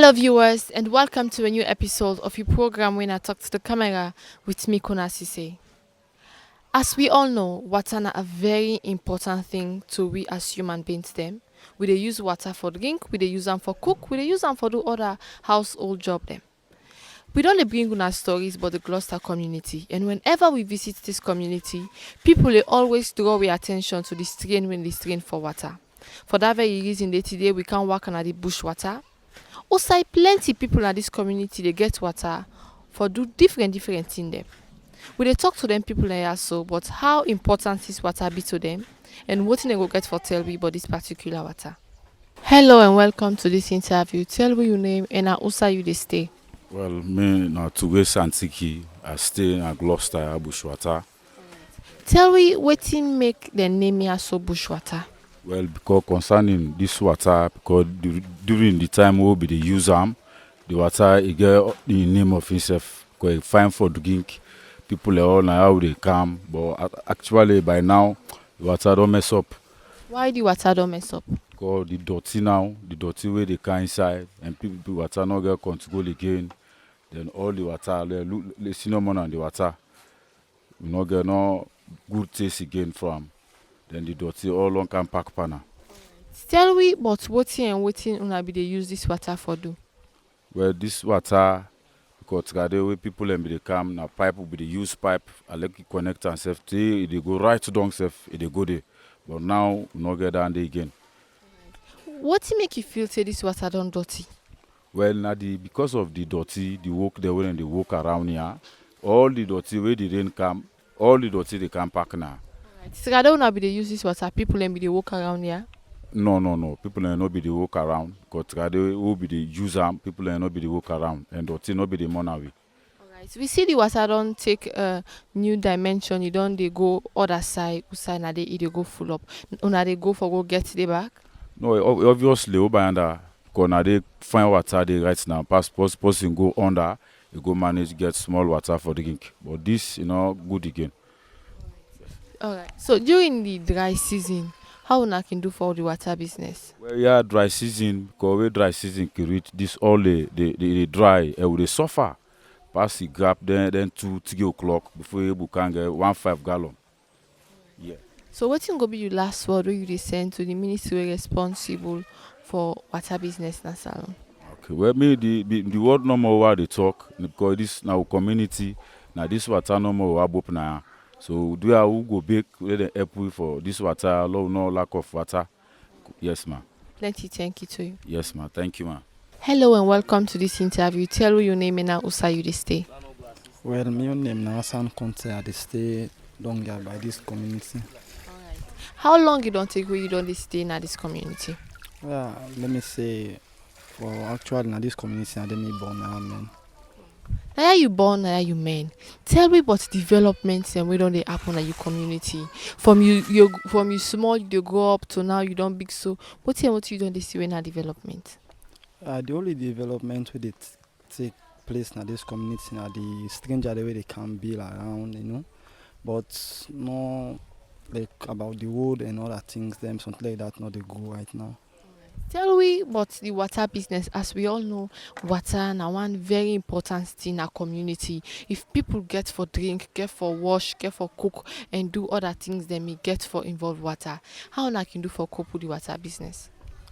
Hello, viewers, and welcome to a new episode of your program when I talk to the camera with me, Kona Sesay. As we all know, water na a very important thing to we as human beings. Them, we dey use water for drink, we dey use them for cook, we dey use them for do other household job. Them, we don't dey bring una stories about the Gloucester community, and whenever we visit this community, people dey always draw our attention to the strain when they strain for water. For that very reason, today we can work on the bush water. Also, plenty people in this community they get water for do different things them. We dey talk to them people like so, but how important this water be to them, and what they go get for tell we about this particular water. Hello and welcome to this interview. Tell me your name and also you dey stay. Well, me na Tuwe Santiki. I stay in Gloucester, Bushwater. Tell me wetin make the name here so bushwater. Well, because concerning this water, because during the time we be the use the water it get the name of itself. Because it fine for drink, people are all now how they come, but actually by now the water don't mess up. Why the water don't mess up? Because the dirty now, the dirty way they can inside, and people water not get control again. Then all the water, the cinnamon and the water, we not get no good taste again from. Then the dirty all long can pack panna. Tell me but wetin and wetin una be dey use this water for do? Well, this water, because the way people and they come, na pipe will be the use pipe, electric connect and self, they go right to down self, they go there. But now, we not get down there again. What make you feel say this water don't dirty? Well, now because of the dirty, the walk the way and the walk around here, all the dirty where the rain come, all the dirty they can pack now. Right. So una be dey use this water, people and be dey walk around here. No. People ain't not be the walk around. Because who be the user, people ain't not be the walk around. And dirty not be the money. Alright. We see the water don't take a new dimension. You don't they go other side, na they go full up. Una they go for go get the back. No, obviously, because now they find water they right now. Person go under, you go manage get small water for drink. But this, good again. Alright. So during the dry season, how una can do for the water business? Well, yeah, dry season, because when dry season can reach, this all they dry, and they suffer. Pass the gap, then 2-3 o'clock before you can get 1.5 gallon. Yeah. So what go be your last word you dey send to the ministry responsible for water business na salon? Okay, well, me the word no more where they talk, because this now community, now this water no more where now. So do I who go big let them help we for this water, no lack of water. Yes, ma. Plenty thank you to you. Yes, ma. Thank you, ma. Hello and welcome to this interview. Tell me your name and also you dey stay. Well, my name is Isatu Kona Sesay. I stay down here by this community. Alright. How long you don't take where you don't stay in this community? Well, let me say, for actually in this community, I didn't born now, man. Now you born, now you men. Tell me about developments and where don't they happen at your community. From you small you grow up to now you don't big so. What you don't see when a development? The only development with it take place in this community now the stranger the way they can build around, but no like about the wood and other things, them something like that, not they go right now. Tell me about the water business. As we all know, water na one very important thing in our community. If people get for drink, get for wash, get for cook, and do other things, they may get for involve water. How na can do for cope with the water business?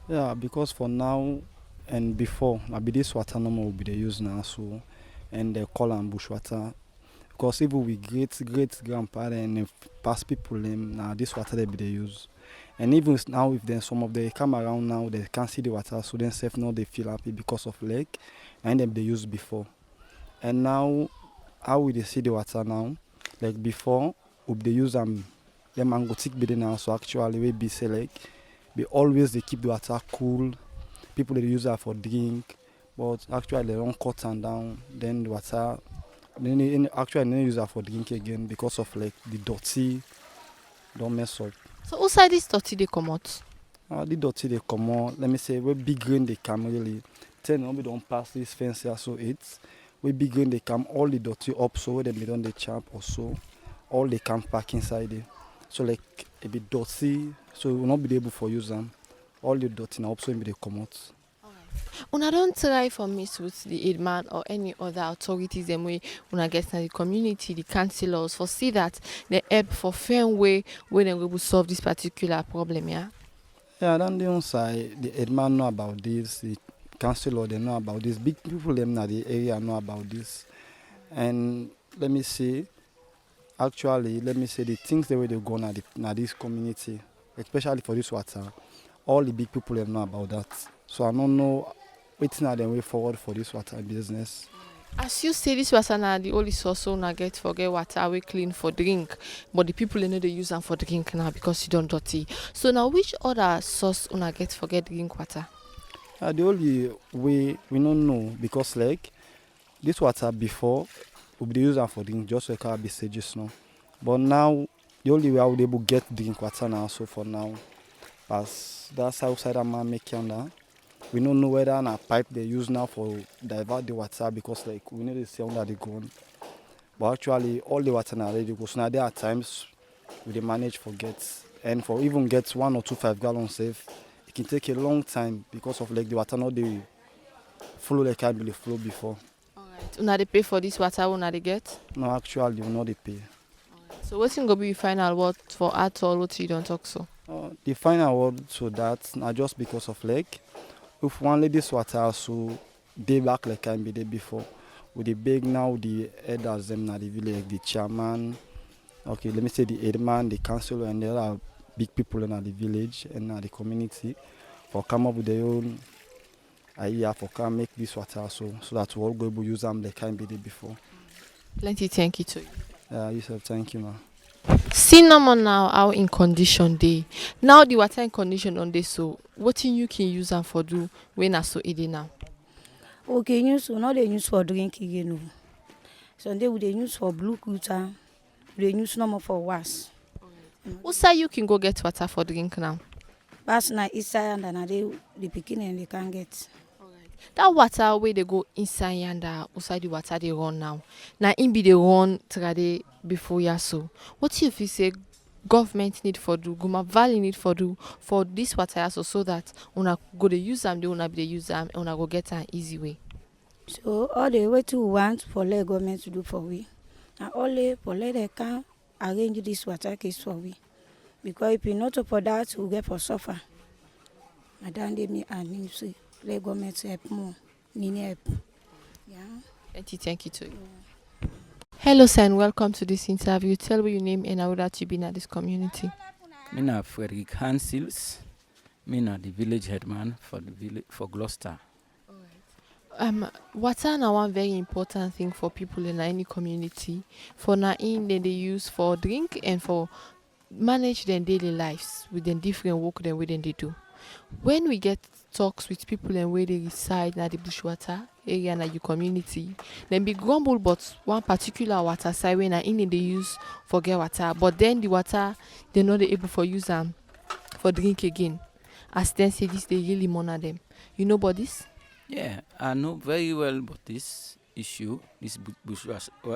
Yeah, because for now and before, maybe this water normal will be the use now, so and they call them bush water. Because even we great grandpa and past people now this water they be the use. And even now, if then some of them come around now, they can't see the water, so then self now they feel happy because of lake, and them they used before. And now, how will they see the water now? Like before, if they use them mango tick be now, so actually we be say like, we always they keep the water cool. People they use that for drink, but actually they don't cut and down. Then the water, then actually they use that for drink again because of like the dirty, don't mess up. So outside this dirty they come out? The dirty they come out. Let me say where big rain they come really. Then we don't pass this fence here, so it's where big rain they come all the dirty up so where they don't they champ or so. All they can pack inside there. So like a bit dirty, so we will not be able for use them. All the dirty now up so they come out. Una don't try for miss with the aid man or any other authorities them way una get na the community, the councillors for see that they help for fair way when they will solve this particular problem, yeah. Yeah, then the inside, the headman know about this, the councillor they know about this, big people them in the area know about this. And let me see, actually, let me say the things the way they go na this community, especially for this water, all the big people them know about that. So I don't know waiting at the way forward for this water business. As you say, this water na the only source so una get for get water we clean for drink, but the people they know they use them for drink now because you don't dirty. So now which other source una get for get drink water? The only way we don't know because like this water before we be use them for drink just like our stages now. But now the only way I would able get drink water now so for now. As that's outside of man making that. We don't know whether a pipe they use now for divert the water because like we need to see under the ground. But actually all the water now ready because now there are times we dey manage for get and for even get 1 or 2 5-gallon safe, it can take a long time because of like the water not they flow like I believe flow before. Alright. Una they pay for this water una they get? No, actually we not they pay. So what's going to be final word for at all what you don't talk so? The final word to that not just because of like if one ladies water so day back like I be there before. With the big now the elders them na the village, like the chairman, okay, let me say the headman, the councillor and the other big people in the village and the community for come up with their own idea for come make this water so that we all go able use them like I be there before. Plenty thank you to you. You said thank you, man. See no more now how in condition day. Now the water in condition on this so what you can use them for do when I so it now. Okay, use so now they use for drink again. So they would use for blue water. They use no more for was. Who say you can go get water for drink now? Pass na inside and the picking and they can get. That water where they go inside and outside the water they run now. Now in be they run trade before ya so. What if you say government need for do, Guma Valley need for do for this water so that una go to use them, they una be they use them, una go get an easy way. So all the way to want for the government to do for we. And only for let they can arrange this water case for we. Because if you not for that, we get for suffer. Madam they me and you say the government help more. Need help. Yeah. Thank you to you. Hello sir and welcome to this interview. Tell me your name and how that you been at this community. Me na Frederick Hansils. Me na the village headman for the village for Gloucester. Water na one very important thing for people in any community. For na in they use for drink and for manage their daily lives with the different work than within they do. When we get talks with people and where they reside na the bushwater area na your community, then be grumble but one particular water side when na in they use for get water, but then the water they're not able for use them for drink again. As then say this they really monitor them. You know about this? Yeah, I know very well about this issue, this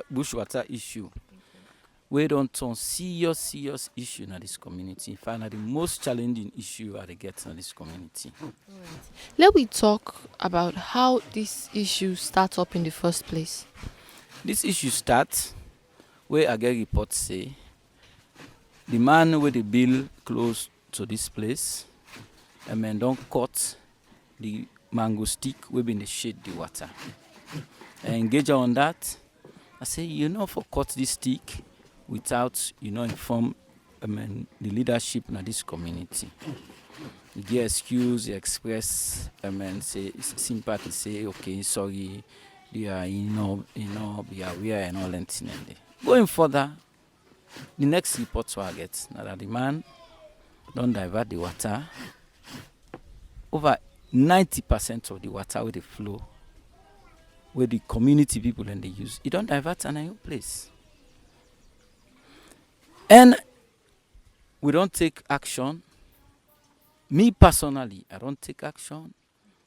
bushwater issue. We don't turn serious issue in this community. In fact, the most challenging issue I get in this community. Let we talk about how this issue starts up in the first place. This issue starts where I get reports say the man with the bill close to this place, a man don't cut the mango stick we been the shade the water. I engage on that. I say, for cut this stick without, inform the leadership in this community. You get excuse, you express, say sympathy, say, okay, sorry, you are, be aware and all that thing. Going further, the next report I get, now that the man don't divert the water, over 90% of the water with the flow, where the community people and they use, it don't divert in a place. And we don't take action. Me personally, I don't take action.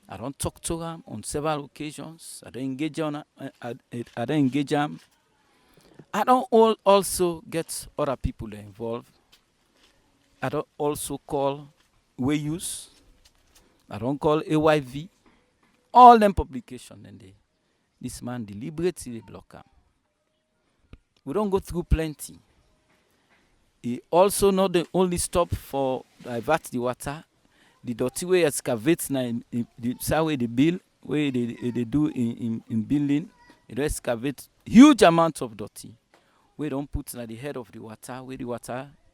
I don't talk to them on several occasions. I don't engage on. I don't engage them. I don't also get other people involved. I don't also call WAYUS. I don't call AYV. all them publication and this man deliberately block am. We don't go through plenty. He also not the only stop for divert the water. The dirty way excavate na in the same way they build, way they do in building, they excavate huge amount of dirty. We don't put na the head of the water,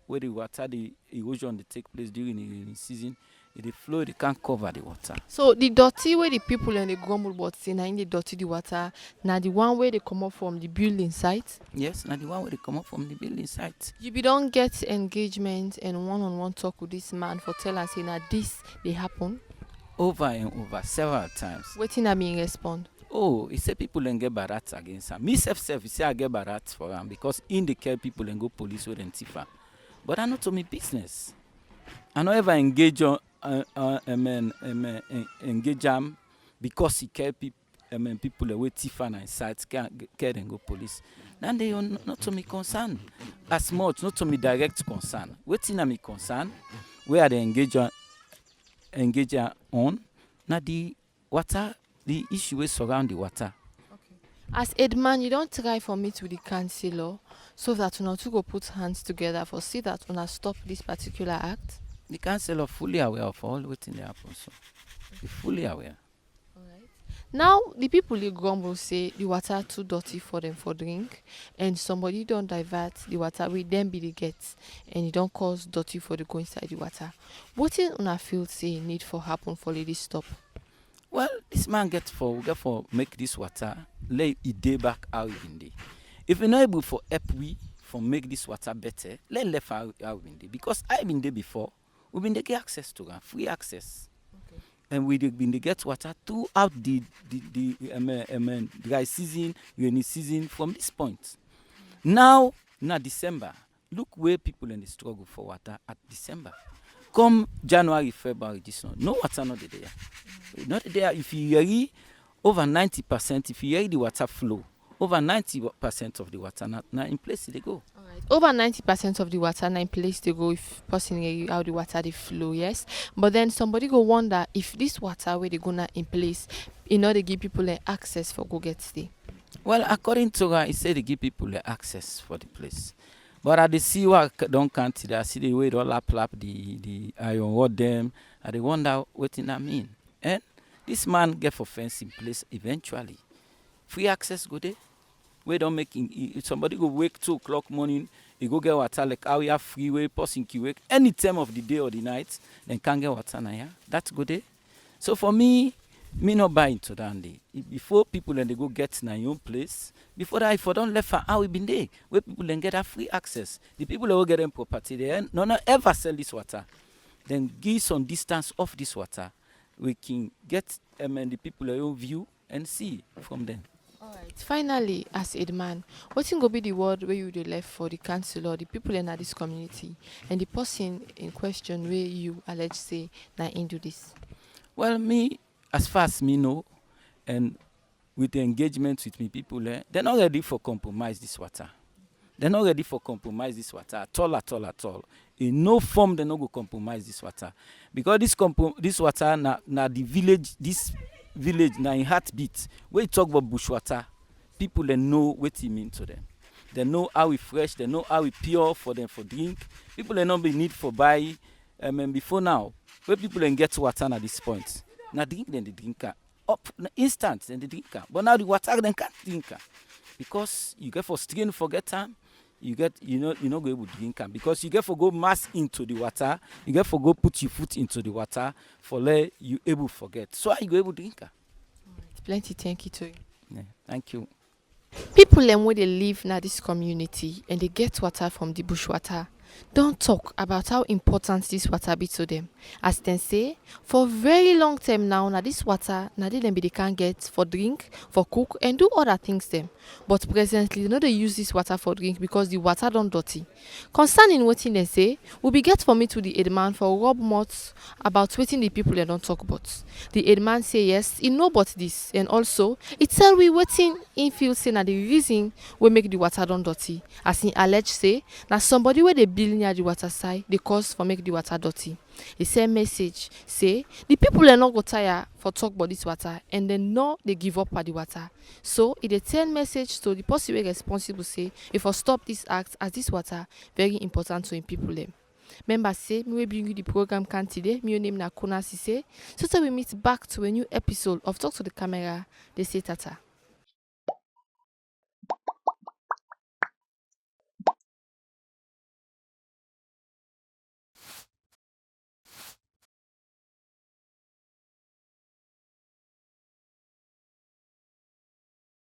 where the erosion they take place during the rainy season. If they flow, they can't cover the water. So the dirty where the people and the grumble but say na in the dirty the water, now the one where they come up from the building site. Yes, now the one where they come up from the building site. You be don't get engagement and one-on-one talk with this man for tell and say now this they happen Over and over, several times. waiting at me respond. Oh, he said people and get barat against him. Me self, he say I get barat for him because in the care people and go police with Tifa. But I know to me business. I don't ever engage on engage him because he care people away Tifa and sites care and go police. Then they are not to me concern as much, not to me direct concern. Waiting at me concern where they engage on now the water. The issue is surround the water. As Edman, you don't try for me to the councillor so that you two go put hands together for see that una stop this particular act. The councillor fully aware of all what in the happen. So they fully aware. Now the people they grumble say the water too dirty for them for drink, and somebody don't divert the water with them be the gets, and it don't cause dirty for the go inside the water. What in una feel say need for happen for lady stop? Well, this man get for make this water lay it day back how it been day. If you're not able for help we for make this water better, let left how it been day. Because I been there before, we been there get access to them, free access. Okay. And we been there get water throughout the dry season, rainy season from this point. Now December, look where people in the struggle for water at December. Come January, February, this one, no water not there. Not there. If you hear over 90%, if you hear the water flow, over 90% of the water now in place they go. All right. Over 90% of the water now in place they go if person hear how the water they flow, yes. But then somebody go wonder if this water where they gonna in place, in order to give people access for go get stay. Well, according to her, he said they give people access for the place. But I see what don't count it. I see the way they all lap the iron what them. And they wonder what that mean. And this man get for fence in place eventually. Free access go there. We don't make somebody go wake 2 o'clock morning, he go get water like how we have freeway, person can wake any time of the day or the night, then can't get water now. Yeah? That's good day. So for me not buy into that day. Before people and they go get in your own place, before that, if I don't left for how we been there, where people then get that free access. The people that will get them property there, not ever sell this water. Then give some distance off this water. We can get the people their own view and see from them. All right. Finally, as Edman, what's going to be the word where you left for the councillor, the people in this community, and the person in question where you allege say na into this? Well, me, as far as me know, and with the engagement with me people, they're not ready for compromise this water. They're not ready for compromise this water at all. In no form they not go compromise this water. Because this water na the village, this village na in heartbeat. When you talk about bush water, people they know what it means to them. They know how it fresh, they know how it pure for them for drink. People they not be need for buy before now. Where people then get water at this point. Now drink then they drink up instant then they drink. But now the water then can't drink because you get for strain forget time. You get you're not go able to drink because you get for go mass into the water. You get for go put your foot into the water for let you able forget. So you go able to drink. Plenty thank you to you. Yeah, thank you. People where they live in this community and they get water from the bush water don't talk about how important this water be to them. As they say, for very long time now, this water, they can get for drink, for cook, and do other things them. But presently, they use this water for drink because the water don't dirty. Concerning what they say, we be get for me to the Edman for rub mouth about waiting the people they don't talk about. The Edman say yes, he know about this, and also it tell we waiting in feel say na the reason we make the water don't dirty. As he allege say, na somebody where they build build near the water side, they cause for make the water dirty. He send message say the people are not go tire for talk about this water and then no they give up at the water. So it dey send message to the person wey responsible say if I stop this act as this water very important to in people them. Remember say me will bring you the program can today. Me name na Kona Sesay. So till we meet back to a new episode of Talk to the Camera. They say tata.